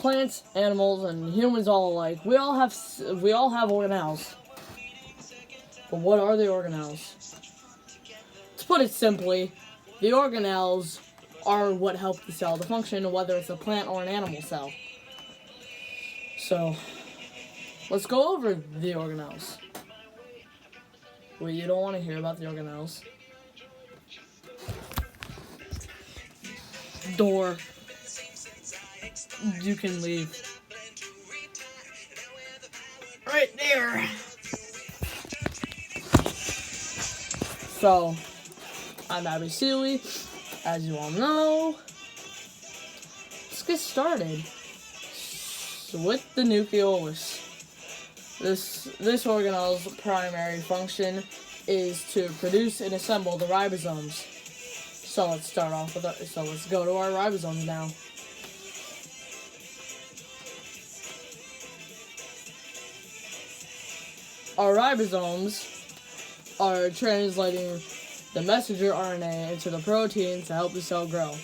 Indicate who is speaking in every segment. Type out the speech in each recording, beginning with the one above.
Speaker 1: plants, animals, and humans all alike, we all have organelles. But what are the organelles? To put it simply, the organelles are what help the cell to function, whether it's a plant or an animal cell. So, let's go over the organelles. Well, you don't want to hear about the organelles. Door. You can leave. Right there. So, I'm Abby Seeley. As you all know, let's get started. So with the nucleolus, this organelle's primary function is to produce and assemble the ribosomes. So let's start off with let's go to our ribosomes now. Our ribosomes are translating the messenger RNA into the protein to help the cell grow.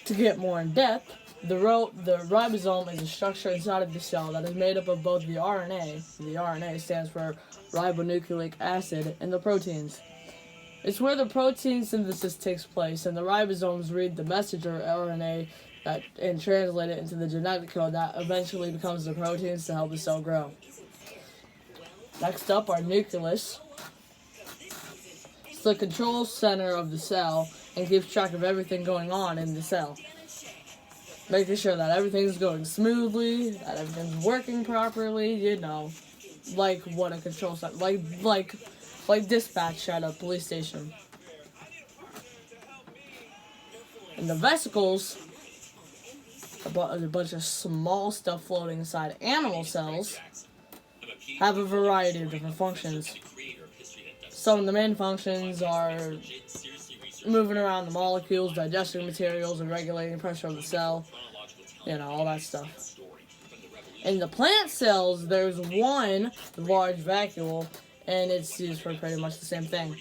Speaker 1: To get more in depth, the ribosome is a structure inside of the cell that is made up of both the RNA stands for ribonucleic acid, and the proteins. It's where the protein synthesis takes place, and the ribosomes read the messenger RNA and translate it into the genetic code that eventually becomes the proteins to help the cell grow. Next up, our nucleus. It's the control center of the cell and keeps track of everything going on in the cell, making sure that everything's going smoothly, that everything's working properly, like what a control center, like dispatch at a police station. And the vesicles, a bunch of small stuff floating inside animal cells, have a variety of different functions. Some of the main functions are moving around the molecules, digesting materials, and regulating pressure of the cell. All that stuff. In the plant cells, there's one large vacuole, and it's used for pretty much the same thing.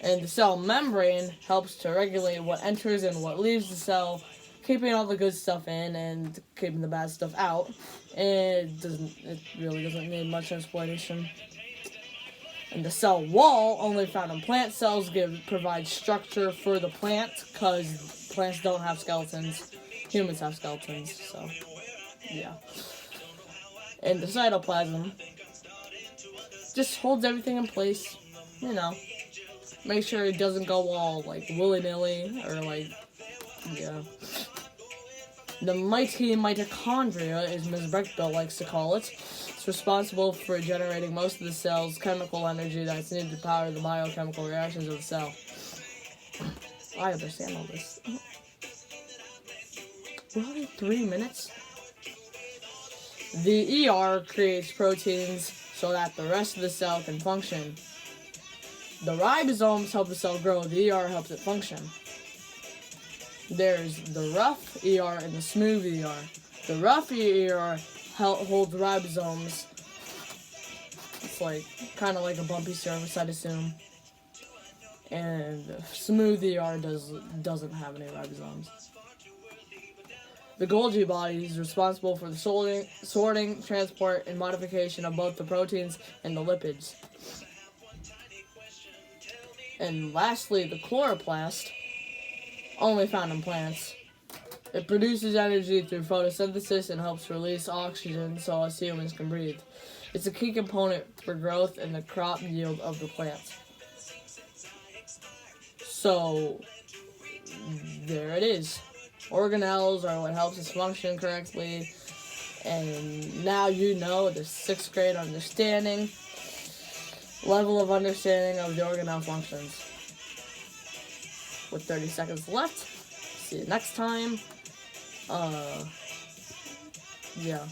Speaker 1: And the cell membrane helps to regulate what enters and what leaves the cell, keeping all the good stuff in and keeping the bad stuff out. And it really doesn't need much explanation. And the cell wall, only found in plant cells, provides structure for the plant, because plants don't have skeletons. Humans have skeletons, so yeah. And the cytoplasm just holds everything in place, Make sure it doesn't go all, willy-nilly, or, The mighty mitochondria, as Ms. Breckbill likes to call it. It's responsible for generating most of the cell's chemical energy that's needed to power the biochemical reactions of the cell. I understand all this. We're only 3 minutes. The ER creates proteins so that the rest of the cell can function. The ribosomes help the cell grow. The ER helps it function. There's the rough ER and the smooth ER. The rough ER holds ribosomes. It's kind of like a bumpy surface, I'd assume. And the smooth ER doesn't have any ribosomes. The Golgi body is responsible for the sorting, transport, and modification of both the proteins and the lipids. And lastly, the chloroplast, only found in plants. It produces energy through photosynthesis and helps release oxygen so us humans can breathe. It's a key component for growth and the crop yield of the plant. So, there it is. Organelles are what helps us function correctly. And now you know the 6th grade level of understanding of the organelle functions. With 30 seconds left, see you next time. Yeah.